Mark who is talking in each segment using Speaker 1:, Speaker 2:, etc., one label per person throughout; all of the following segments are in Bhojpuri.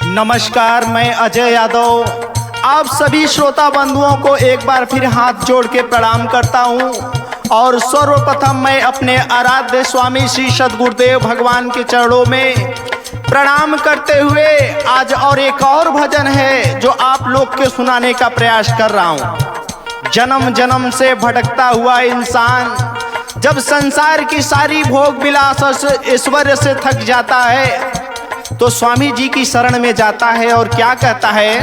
Speaker 1: नमस्कार, मैं अजय यादव आप सभी श्रोता बंधुओं को एक बार फिर हाथ जोड़ के प्रणाम करता हूं। और सर्वप्रथम मैं अपने आराध्य स्वामी श्री सद्गुरुदेव भगवान के चरणों में प्रणाम करते हुए आज और एक और भजन है जो आप लोग के सुनाने का प्रयास कर रहा हूं। जन्म जन्म से भटकता हुआ इंसान जब संसार की सारी भोग विलास ऐश्वर्य से थक जाता है तो स्वामी जी की शरण में जाता है और क्या कहता है,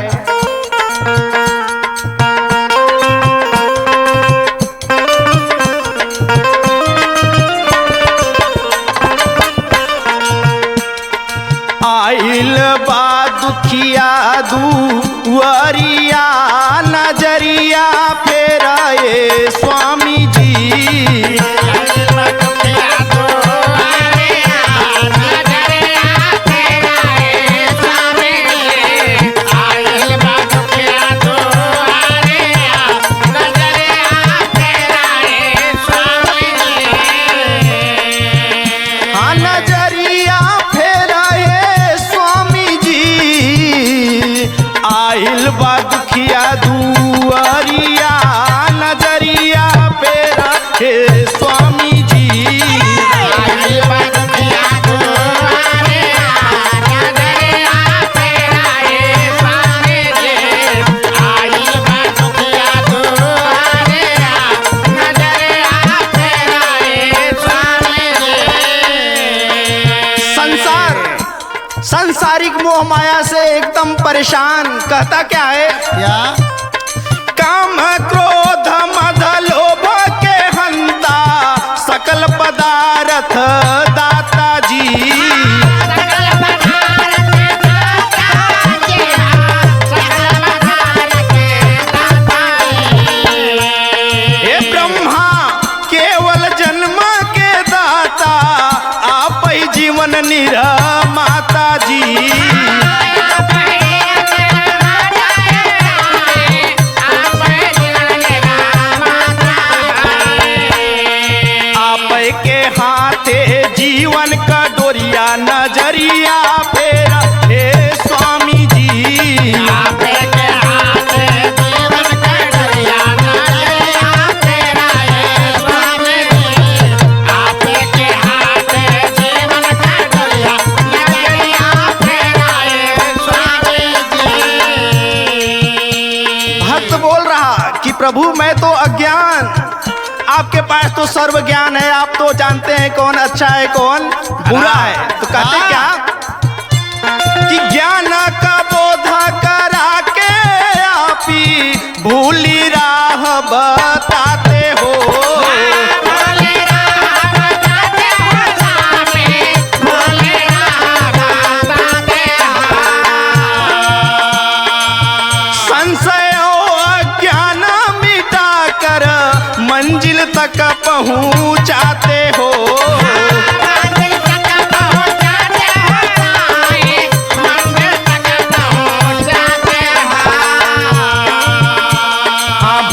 Speaker 1: आइल बा दुखिया दुआरिया नजरिया फेराए स्वामी जी। सांसारिक मोह माया से एकदम परेशान, कहता क्या है, काम क्रोध मद लोभ के हंता सकल पदार्थ दाता जी। हे ब्रह्मा केवल जन्म के दाता आप ही जीवन निर्माता जी। आप के हाथे जीवन का डोरिया नजरिया फेरा हे स्वामी जी। आप के हाथे जीवन का डोरिया नजरिया फेरा हे स्वामी जी। आप के हाथे जीवन का डोरिया नजरिया फेरा हे स्वामी जी। भक्त बोल रहा कि प्रभु मैं तो अज्ञान, आपके पास तो सर्व ज्ञान है, आप तो जानते हैं कौन अच्छा है कौन बुरा है। तो कहते क्या कि ज्ञान का बोधा करा के आप ही भूली राह बताते हो। संशय अज्ञान मिटा कर मंजिल तक पहुंचाते हो।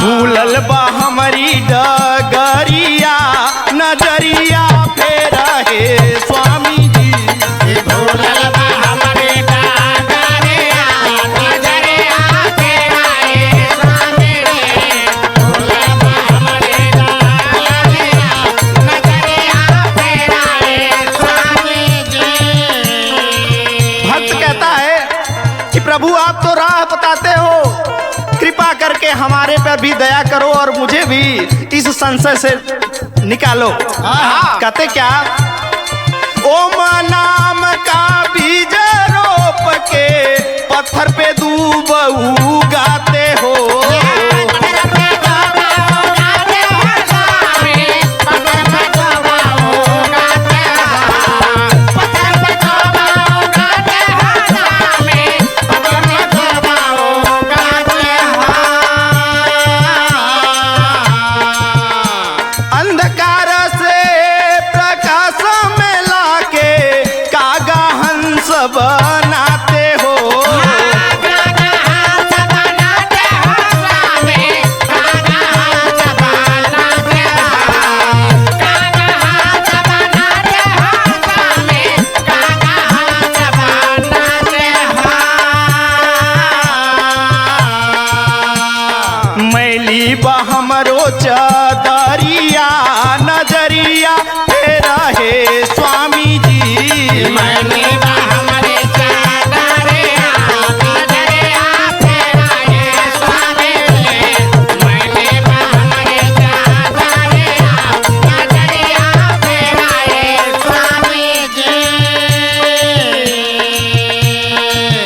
Speaker 1: भूलल बा हमारी डगरिया नजरिया फेरा हे स्वामी जी। भूलल बा हमारी डगरिया नजरिया फेरा हे स्वामी जी। भूलल बा हमारी डगरिया नजरिया फेरा हे स्वामी जी। भक्त कहता है कि प्रभु आप तो राह बताते हो, कृपा करके हमारे पर भी दया करो और मुझे भी इस संशय से निकालो। कहते क्या, ओम नाम का बीज रोप के पत्थर पे दूब उगाते हो। मैली बहमरो चदरिया नजरिया फेरा हे स्वामी जी।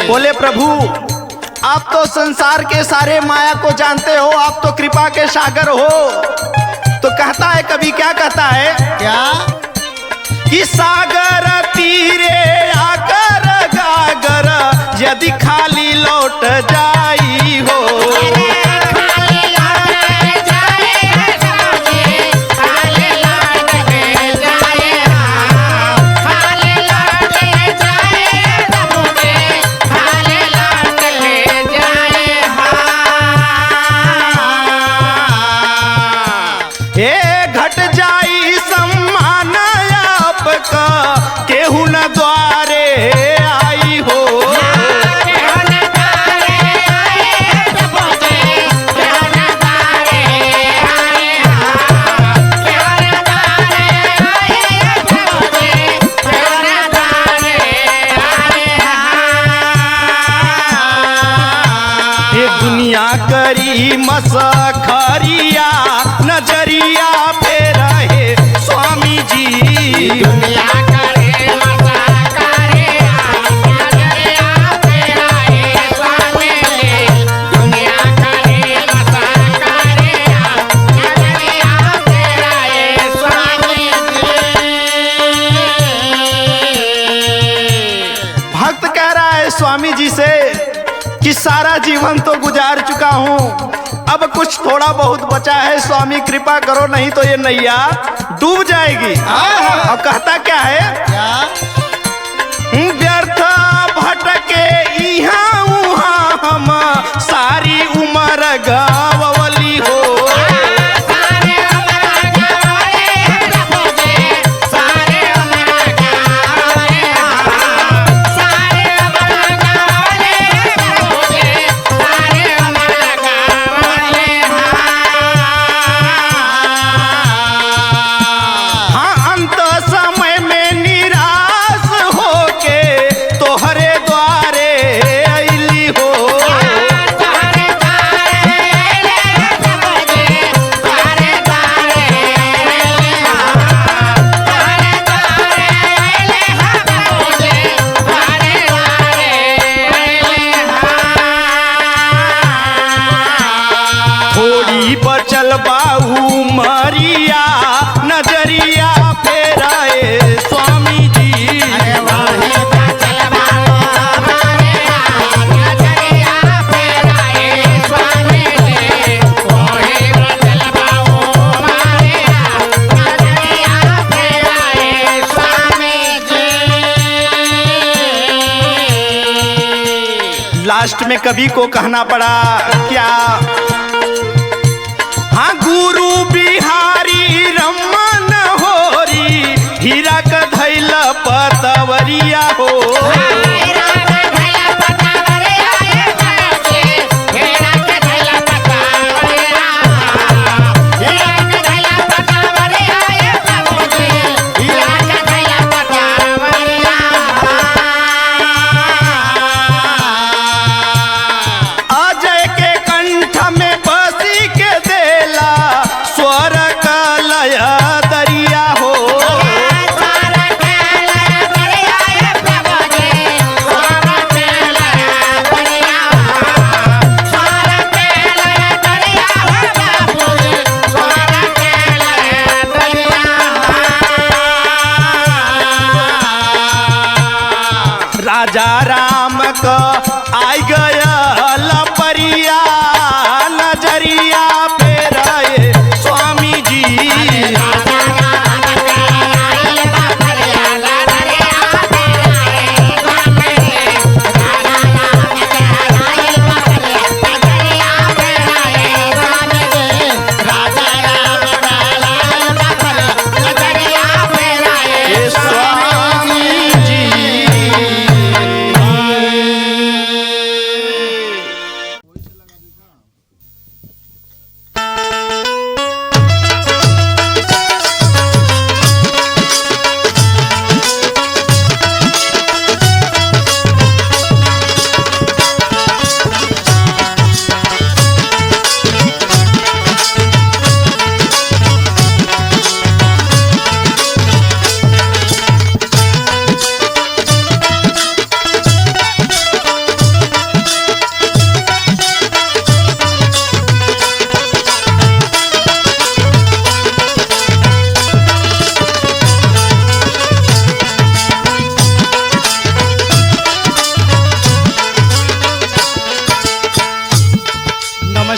Speaker 1: बोले प्रभु आप तो संसार के सारे माया को जानते हो, आप तो कृपा के सागर हो। तो कहता है कभी, क्या कहता है,
Speaker 2: क्या
Speaker 1: कि सागर तीरे आकर गागर यदि खाली लौट जाई हो। केहू न द्वारे आई हो। ये दुनिया करी मसखरिया नजरिया फेरा हे स्वामी जी।
Speaker 2: दुनिया
Speaker 1: स्वामी जी से कि सारा जीवन तो गुजार चुका हूँ, अब कुछ थोड़ा बहुत बचा है, स्वामी कृपा करो नहीं तो ये नैया डूब जाएगी। और कहता क्या है, व्यर्थ भटके इहाँ उहाँ हम सारी उम्र गवली हो। बचल बाहू मरिया नजरिया फेराए स्वामी जी। लास्ट में कवि को कहना पड़ा क्या, हाँ गुरु बिहारी रमन होरी हीरा का धैल पतवरिया हो। अजय के कंठ में बसी के देला स्वर का लय दरिया हो। राजा राम का आई गया लपरिया नजरिया फेराए स्वामी जी।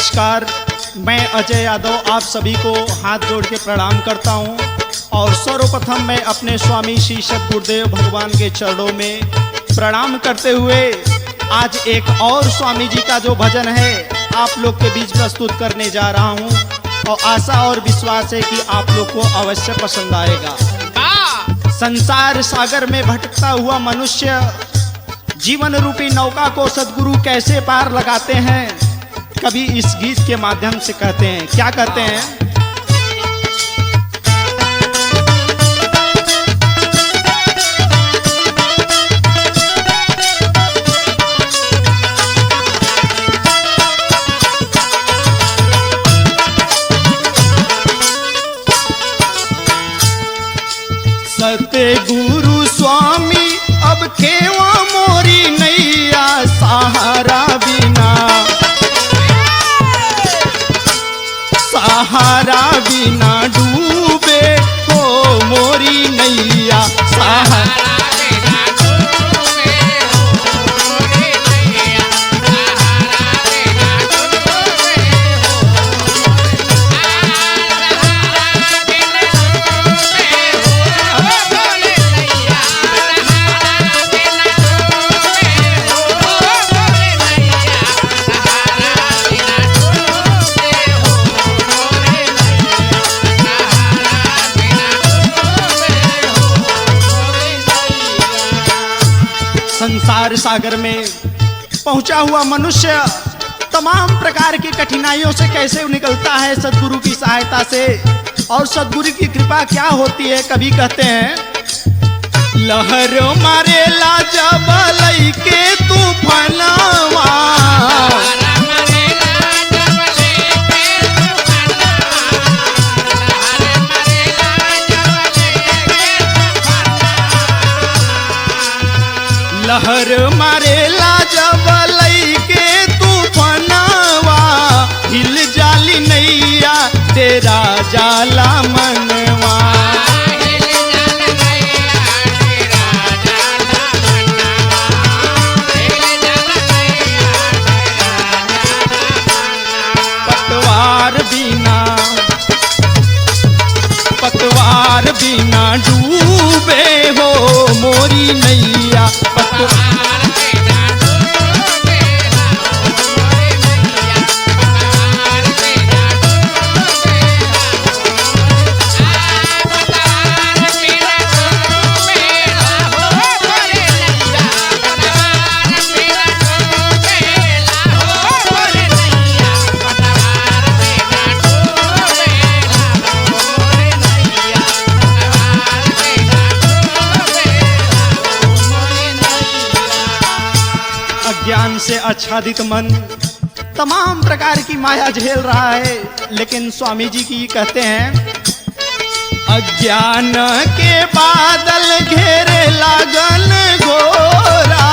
Speaker 1: नमस्कार। मैं अजय यादव आप सभी को हाथ जोड़ के प्रणाम करता हूं और सर्वप्रथम मैं अपने स्वामी श्री सद्गुरुदेव भगवान के चरणों में प्रणाम करते हुए आज एक और स्वामी जी का जो भजन है आप लोग के बीच प्रस्तुत करने जा रहा हूं और आशा और विश्वास है कि आप लोग को अवश्य पसंद आएगा। संसार सागर में भटकता हुआ मनुष्य जीवन रूपी नौका को सद्गुरु कैसे पार लगाते हैं, कभी इस गीत के माध्यम से कहते हैं। क्या कहते हैं? सतगुरु स्वामी अब केवा मोरी नैया सहारा बिना, सहारा बिना डूबे हो मोरी नैया सहारा संसार सागर में पहुंचा हुआ मनुष्य तमाम प्रकार की कठिनाइयों से कैसे निकलता है सद्गुरु की सहायता से। और सद्गुरु की कृपा क्या होती है, कभी कहते हैं लहर मारेला जब लइके तूफानवा, लहर मारेला जब लइके तूफानवा, हिल जाली नैया तेरा जाला मनवा। पतवार बिना, पतवार बिना डूबे हो मोरी नैया, ज्ञान से आच्छादित मन तमाम प्रकार की माया झेल रहा है, लेकिन स्वामी जी की कहते हैं अज्ञान के बादल घेरे लागन घोरा,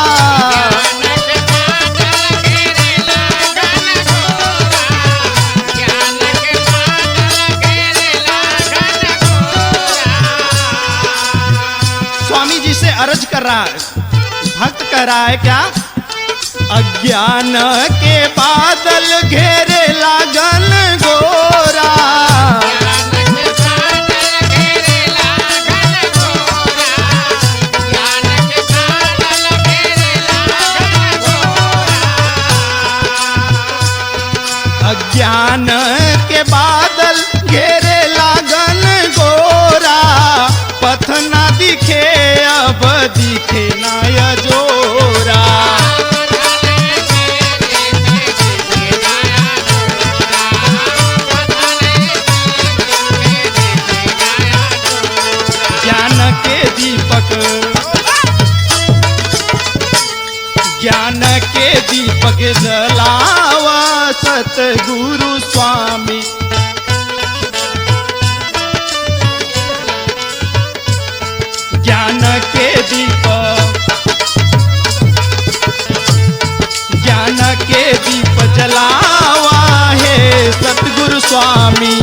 Speaker 1: स्वामी जी से अर्ज कर रहा है, भक्त कह रहा है क्या? अज्ञान के बादल घेरे लागन गोरा, अज्ञान के बादल घेरे लागन गोरा, पथ ना दिखे अब दिखे ना यजोरा। ज्ञान के दीपक जलावा सतगुरु स्वामी, ज्ञान के दीपक, ज्ञान के दीप जलावा है सतगुरु स्वामी।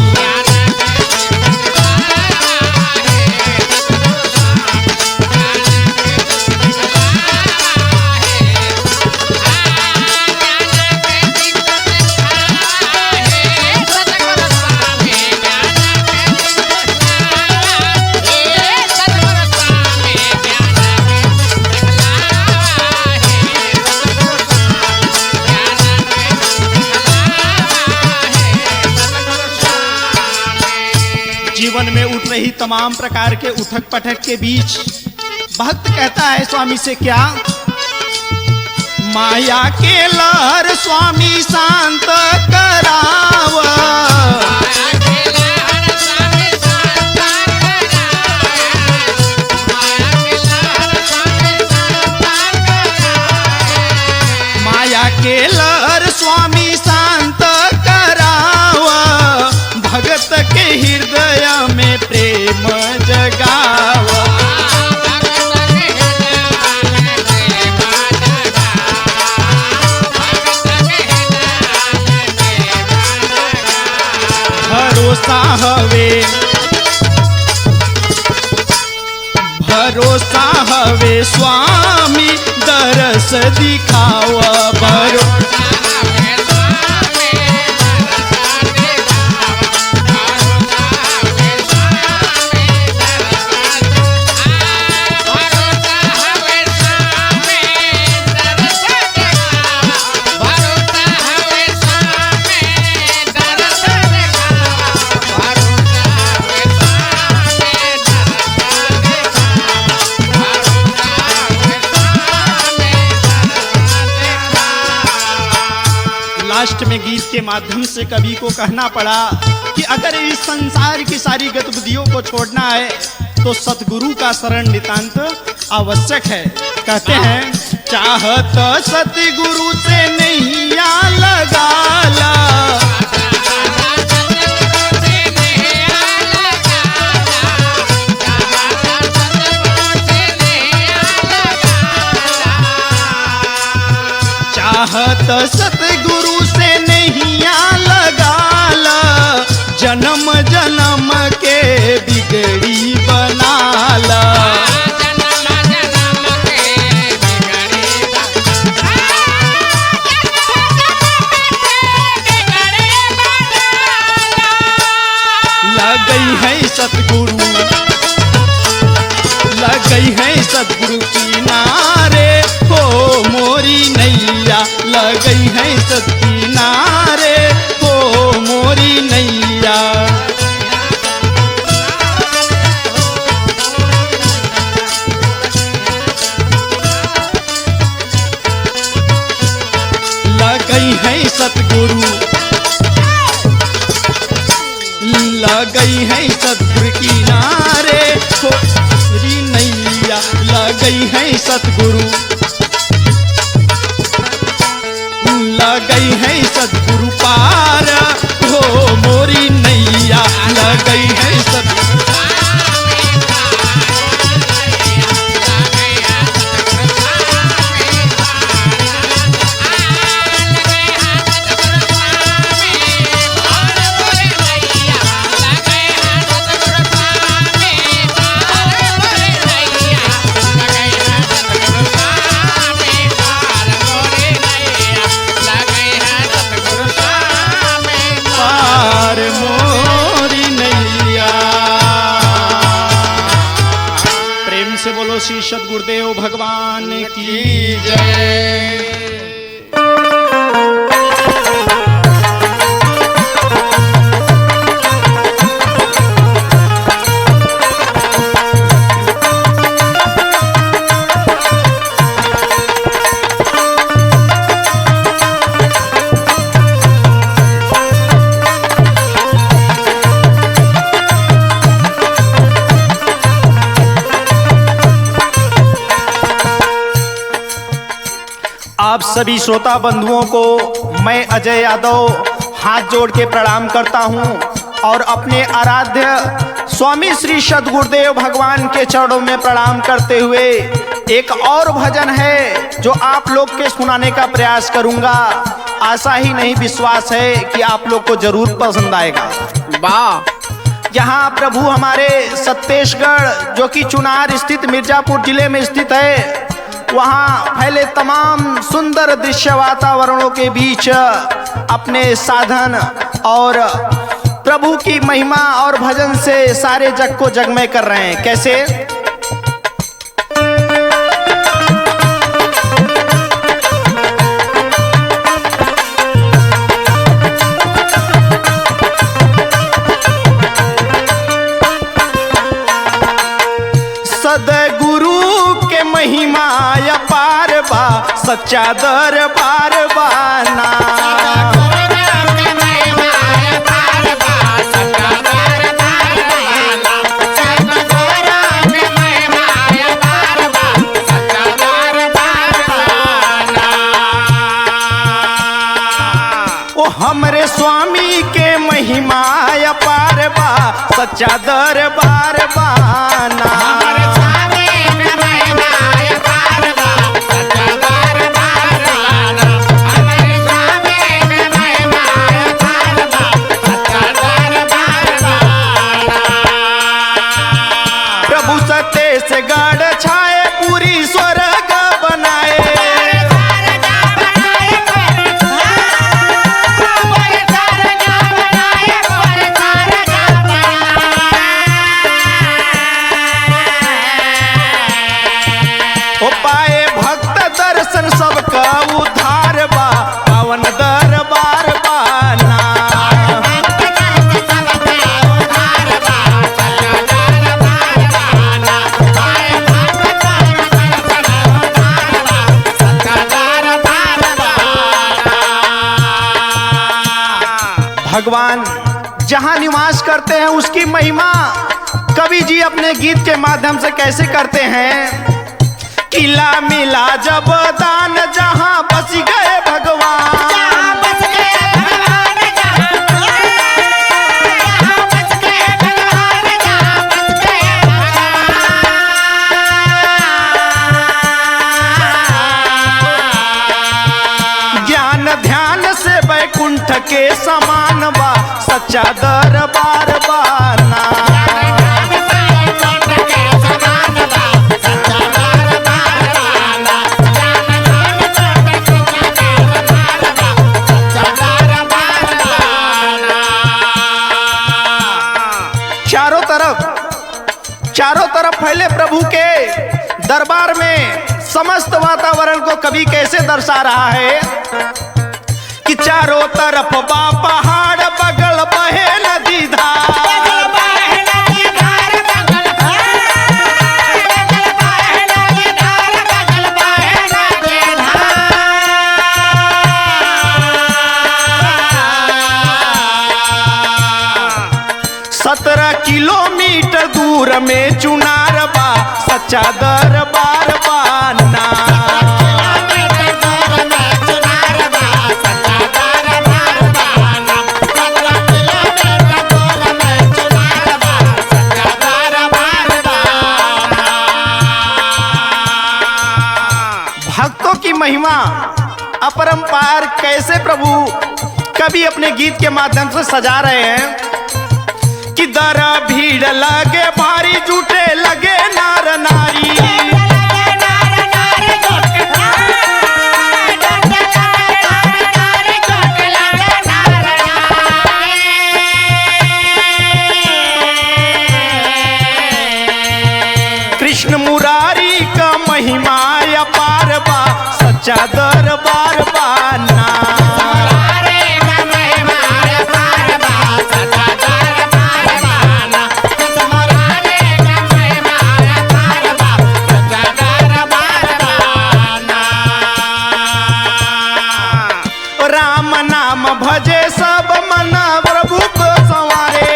Speaker 1: जीवन में उठ रही तमाम प्रकार के उठक पटक के बीच भक्त कहता है स्वामी से, क्या माया के लहर स्वामी शांत कराव, माया के लहर स्वामी शांत कराव, भगत के हृदय में प्रेम जगाव। भरोसा हवे स्वामी दरस दिखाव, भरोसा हवे स्वामी दरस दिखाव, भरोसा हवे स्वामी दरस दिखाव, भरोसा हवे स्वामी दरस दिखाव, भरोसा हवे लास्ट में गीत के माध्यम से कवि को कहना पड़ा कि अगर इस संसार की सारी गतिविधियों को छोड़ना है तो सतगुरु का शरण नितांत आवश्यक है। कहते हैं, चाहत सतगुरु से नैया लगाला, चाहत सतगुरु से नैया लगाला, जन्म जन्म के बिगड़ी बनाला, जन्म जन्म के बिगड़ी बनाला। लगई है सतगुरु, लगई है सतगुरु किनारे हो मोरी नैया, लगई है सत किनारे हो मोरी नैया। लगई है सतगुरु, लगई है सतगुरु किनारे हो मोरी नैया, लगई है सतगुरु, लगई है सतगुरु पार हो मोरी नैया, लगई है सतगुरु। से बोलो श्री सद्गुरुदेव भगवान की जय। आप सभी श्रोता बंधुओं को मैं अजय यादव हाथ जोड़ के प्रणाम करता हूं और अपने आराध्य स्वामी श्री सद्गुरुदेव भगवान के चरणों में प्रणाम करते हुए एक और भजन है जो आप लोग के सुनाने का प्रयास करूंगा। आशा ही नहीं विश्वास है कि आप लोग को जरूर पसंद आएगा। वाह। यहाँ प्रभु हमारे सत्तेशगढ़ जो कि चुनार स्थित मिर्जापुर जिले में स्थित है, वहाँ फैले तमाम सुंदर दृश्य वातावरणों के बीच अपने साधन और प्रभु की महिमा और भजन से सारे जग को जगमय कर रहे हैं। कैसे? महिमा अपार बा सच्चा दरबार बाना। हमरे स्वामी के महिमा अपार बा सच्चा दरबार बाना।
Speaker 2: हमारे स्वामी के महिमा अपार बा सच्चा दरबार बाना। हमारे स्वामी के महिमा अपार बा सच्चा दरबार बाना।
Speaker 1: प्रभु सत्य से गढ़ छाए पूरी स्वर्ग बनाए। पाए भक्त दर्शन सबका उद्धार बा पावन दरबार बाना। भगवान जहाँ निवास करते हैं उसकी महिमा कवि जी अपने गीत के माध्यम से कैसे करते हैं। किला मिला जब दान जहाँ बस गए भगवान। ज्ञान ध्यान से वैकुंठ के समान बा सच्चा दरबार बाना। चारों तरफ फैले प्रभु के दरबार में समस्त वातावरण को कवि कैसे दर्शा रहा है कि चारों तरफ बा पहाड़ बगल बहे नदी धार। किलोमीटर दूर में चुनार बा सच्चा दरबार बाना। भक्तों की महिमा अपरंपार कैसे प्रभु कभी अपने गीत के माध्यम से सजा रहे हैं कि दर भीड़ लगे भारी जुटे लगे नार नारी। कृष्ण मुरारी का महिमा अपार बा सच्चा दरबार बाना। भजे सब मन प्रभु को संवारे।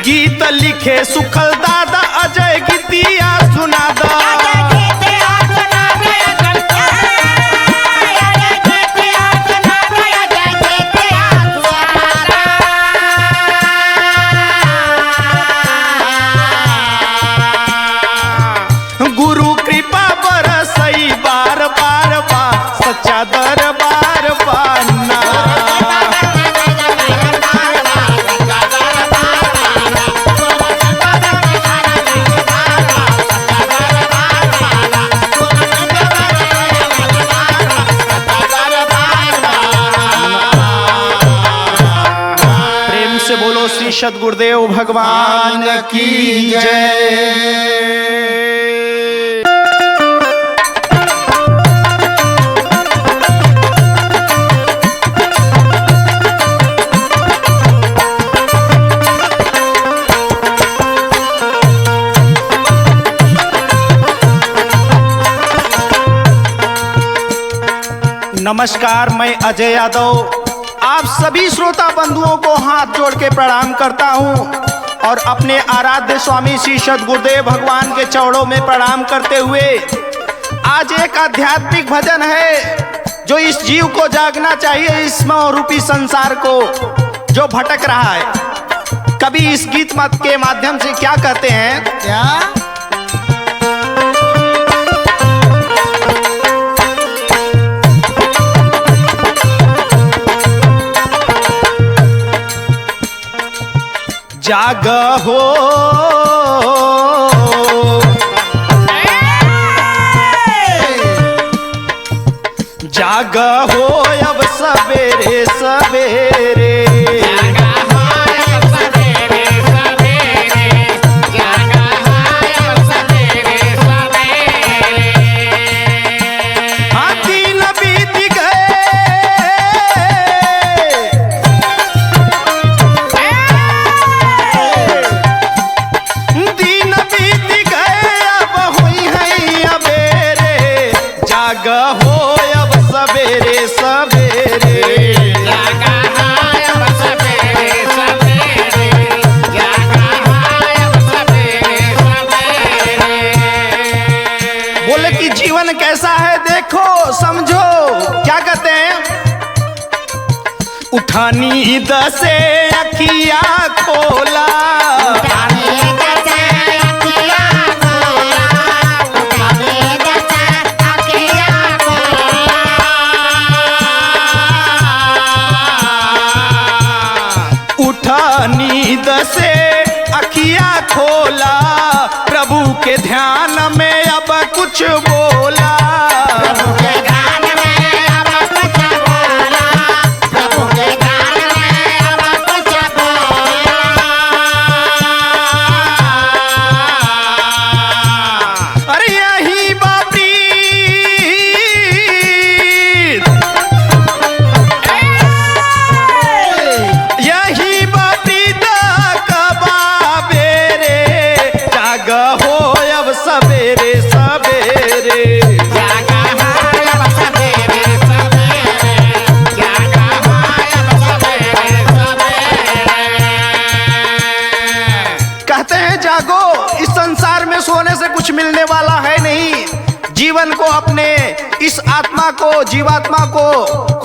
Speaker 1: गीत लिखे सुखल दादा अजय गीतिया सुना दा। सच्चा दरबार बाना। प्रेम से बोलो श्री सद्गुरुदेव भगवान की जय। नमस्कार, मैं अजय यादव आप सभी श्रोता बंधुओं को हाथ जोड़ के प्रणाम करता हूं और अपने आराध्य स्वामी श्री सद्गुरुदेव भगवान के चरणों में प्रणाम करते हुए आज एक आध्यात्मिक भजन है जो इस जीव को जागना चाहिए, इस मोह रूपी संसार को जो भटक रहा है। कभी इस गीत मत के माध्यम से क्या कहते हैं,
Speaker 2: क्या
Speaker 1: जाग हो जाग हो अब सवेरे सवेरे, हाँ दिन बीत गए, दिन बीत गए अब हुई है अबेरे, जाग हो अब सवेरे सवेरे। बोले कि जीवन कैसा है देखो समझो, क्या कहते हैं, उठा नींद से अखिया खोला, उठा नींद से अखिया खोला, प्रभु के ध्यान में अब कुछ बोला, अरे यही बाबरी यही बाबरी कबाबेरे, जाग हो अब सवेरे सवेरे। कहते हैं जागो, इस संसार में सोने से कुछ मिलने वाला है नहीं, जीवन को अपने इस आत्मा को जीवात्मा को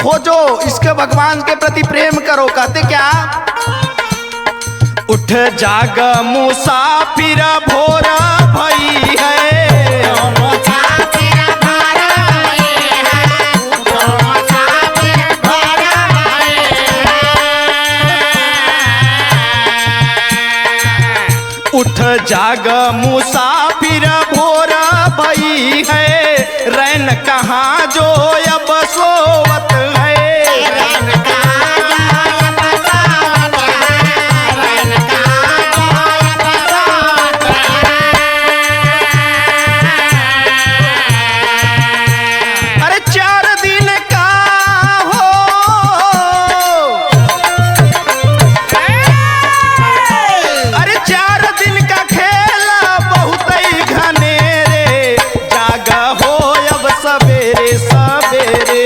Speaker 1: खोजो, इसके भगवान के प्रति प्रेम करो। कहते क्या, उठ जाग मुसाफिर भोर भई है, उठ जाग मुसाफिर भोर भई है, रैन कहाँ जो अब सोवत है, अरे 4 दिन का हो, अरे 4 दिन का खेल बहुत ही घनेरे, जागा हो अब सवेरे सवेरे।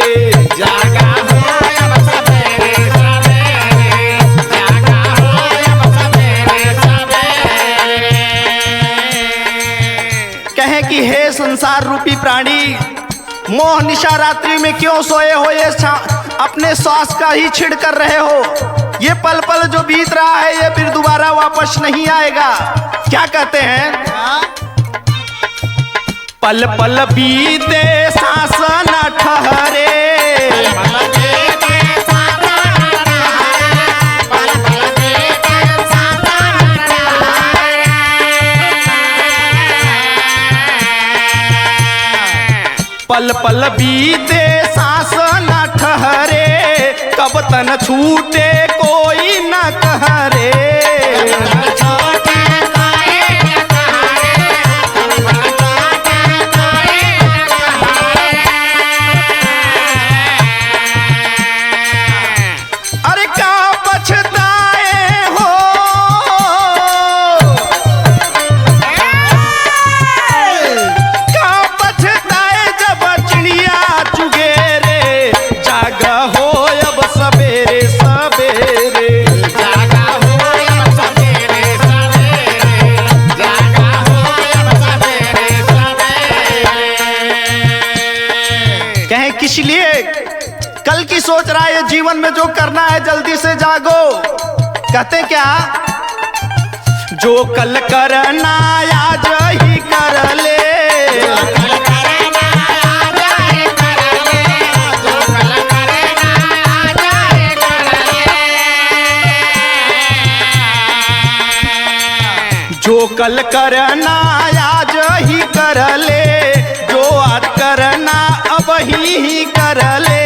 Speaker 1: कहे कि हे संसार रूपी प्राणी, मोह निशा रात्रि में क्यों सोए हो, ये अपने श्वास का ही छिड़ कर रहे हो, ये पल पल जो बीत रहा है ये फिर दोबारा वापस नहीं आएगा। क्या कहते हैं, पल पल बीते सांस न ठहरे, पल पल बीते सांस न ठहरे, कब तन छूटे कोई न कहरे, अरे क्या पछताए हो, क्या पछताए जब चिड़िया चुगेरे, सोच रहा है ये जीवन में जो करना है जल्दी से जागो। कहते क्या, जो कल करना आज ही कर ले, जो कल करना आज ही कर ले, जो आज करना अब ही कर ले।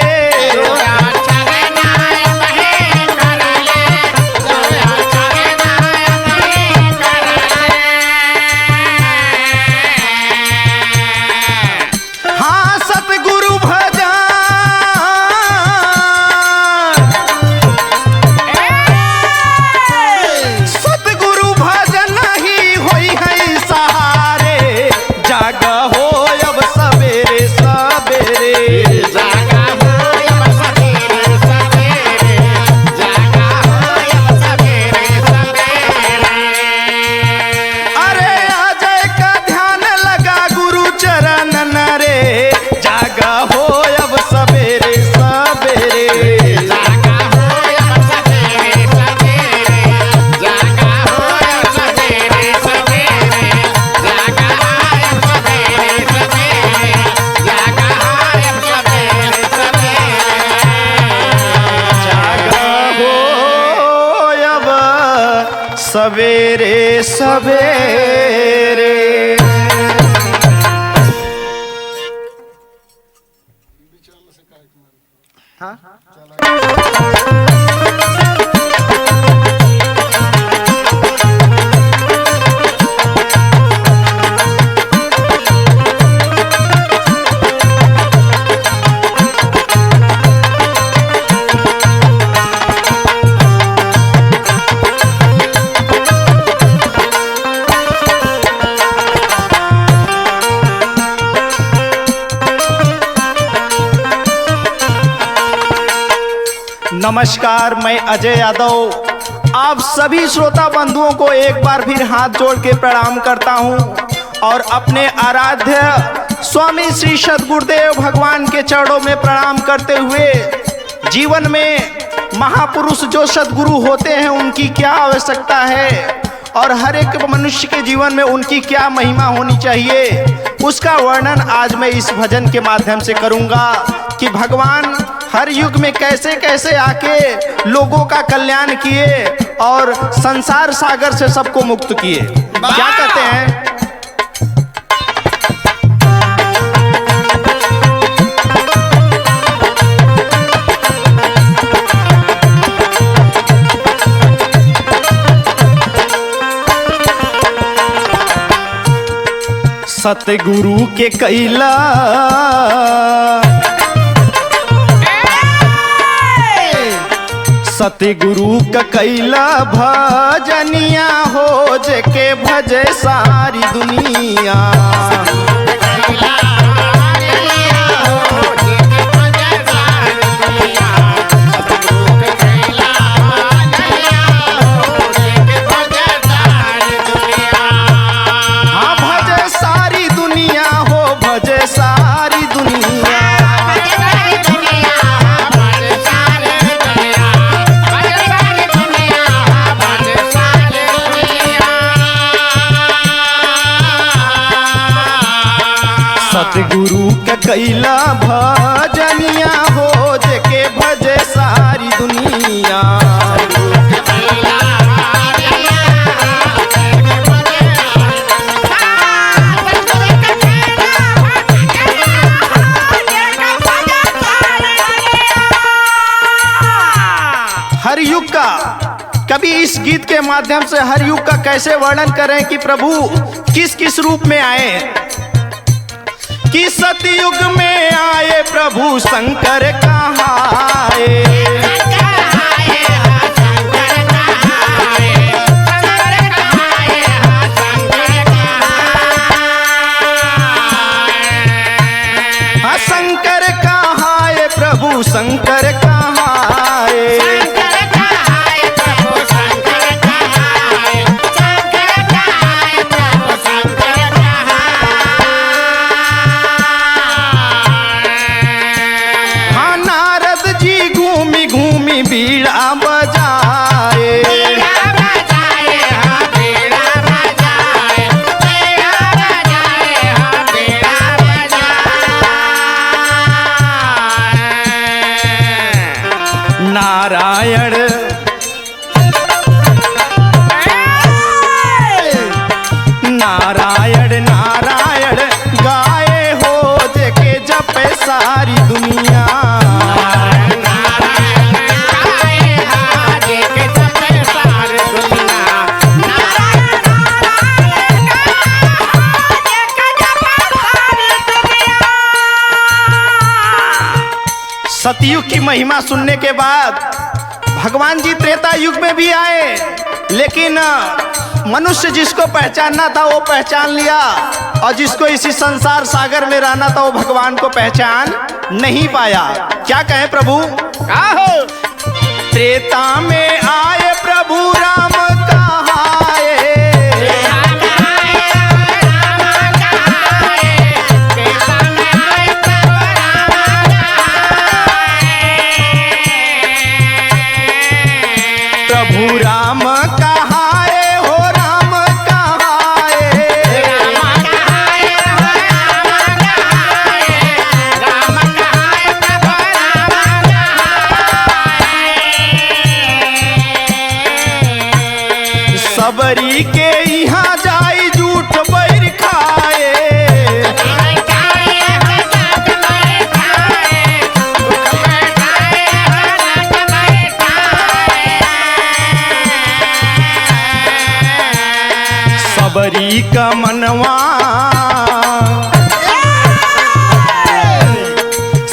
Speaker 1: हाँ सतगुरु भजन, सतगुरु भजन ही होई है सहारे। जागा हो अब सवेरे सवेरे,
Speaker 2: जागा हो अब सवेरे सवेरे, जागा हो अब सवेरे सवेरे।
Speaker 1: अरे अजय का ध्यान लगा गुरु चरणन रे। जागा हो अब सवेरे सवेरे,
Speaker 2: जागा हो अब सवेरे सवेरे, जागा हो अब सवेरे सवेरे, जागा हो अब सवेरे सवेरे, जागा हो अब सवेरे सवेरे।
Speaker 1: जागा हो अब सवेरे सवेरे। नमस्कार, मैं अजय यादव आप सभी श्रोता बंधुओं को एक बार फिर हाथ जोड़ के प्रणाम करता हूं और अपने आराध्य स्वामी श्री सद्गुरुदेव भगवान के चरणों में प्रणाम करते हुए जीवन में महापुरुष जो सद्गुरु होते हैं उनकी क्या आवश्यकता है और हर एक मनुष्य के जीवन में उनकी क्या महिमा होनी चाहिए, उसका वर्णन आज मैं इस भजन के माध्यम से करूंगा कि भगवान हर युग में कैसे कैसे आके लोगों का कल्याण किए और संसार सागर से सबको मुक्त किए। क्या कहते हैं, सतगुरु के कैला सतगुरु का कैला भजनिया हो जेके भजे सारी दुनिया। हाँ भजे सारी दुनिया हो, भजे सारी दुनिया। सतगुरु का कैला भजनिया हो जेके भजे सारी दुनिया। हर युग का कभी इस गीत के माध्यम से हर युग का कैसे वर्णन करें कि प्रभु किस किस रूप में आए। कि सतयुग में आए प्रभु शंकर कहाँ आए। हाँ शंकर कहाँ आए प्रभु, शंकर कहाँ आए। हाँ नारद जी नारायण नारायण गाए हो जेके जपे सारी दुनिया। सतयुग की महिमा सुनने के बाद भगवान जी त्रेता युग में भी आए, लेकिन मनुष्य जिसको पहचानना था वो पहचान लिया, और जिसको इसी संसार सागर में रहना था वो भगवान को पहचान नहीं पाया। क्या कहें प्रभु? त्रेता में आए प्रभु राम कहाए, प्रभु राम कहाए हो राम कहाए, सबरी के यहाँ जाई झूठ बैर खाए, सबरी का मनवा,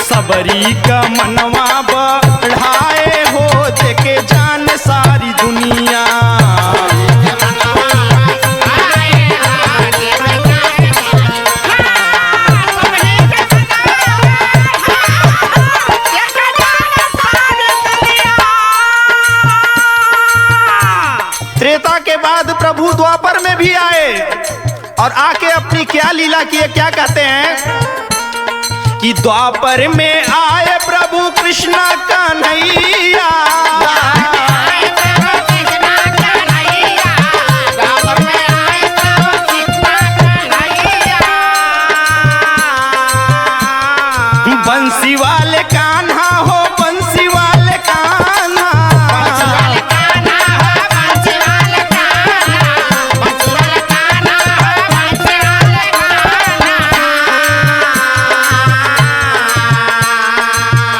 Speaker 1: सबरी का मनवा बढ़ाए हो जेके जान सारी दुनिया। त्रेता के बाद प्रभु द्वापर में भी आए, और आके अपनी क्या लीला किए, क्या कहते हैं कि द्वापर में आए प्रभु कृष्ण कन्हैया, बंसी वाले कान्हा हो बंसी वाले कान्हा,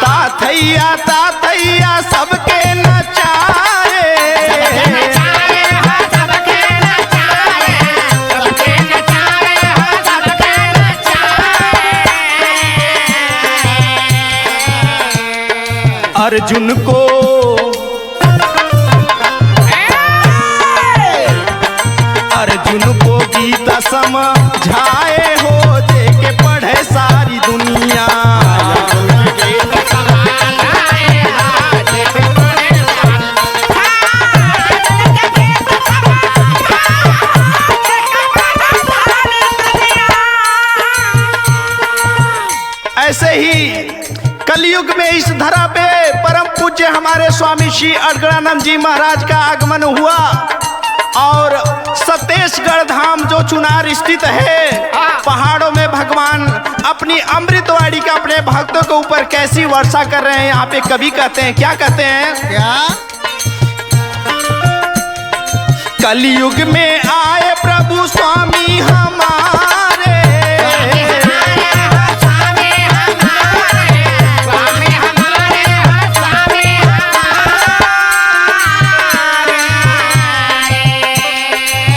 Speaker 1: ताथैया ताथैया सबके नचाए, अर्जुन को अर्जुन को गीता समझाए हो जेके पढ़े सारी दुनिया। ऐसे ही कलयुग में इस धरा पे परम पूज्य हमारे स्वामी श्री अड़गड़ानंद जी महाराज का आगमन हुआ, और सतेशगढ़ धाम जो चुनार स्थित है पहाड़ों में भगवान अपनी अमृतवाणी का अपने भक्तों के ऊपर कैसी वर्षा कर रहे हैं। यहाँ पे कवि कहते हैं, क्या कहते हैं?
Speaker 2: क्या?
Speaker 1: कलयुग में आए प्रभु स्वामी हमारे,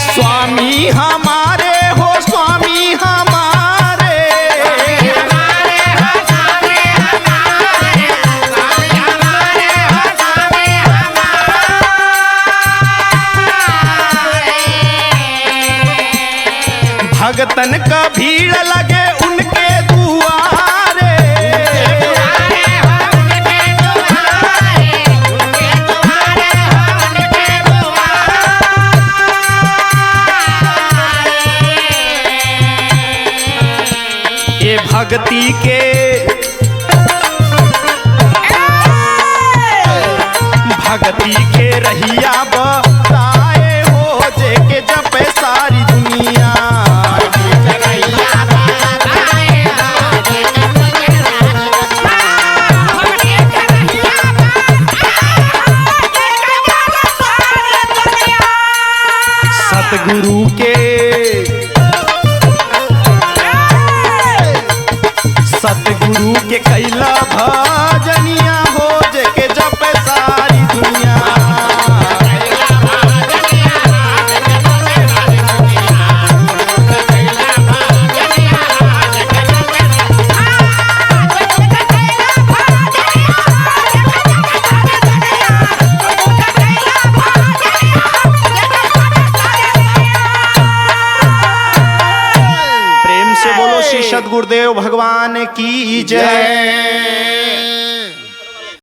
Speaker 1: स्वामी हमारे हो स्वामी हमारे, भगतन का भीड़ लगे उनके दुआरे, ये भक्ति के भक्ति के रहिया बताए हो जेके जपे सारी दुनिया। सतगुरु के सतगुरु के कैला भजनिया हो जेके जप सारी दुनिया। प्रेम से बोलो श्री सद्गुरुदेव भगवान की जय।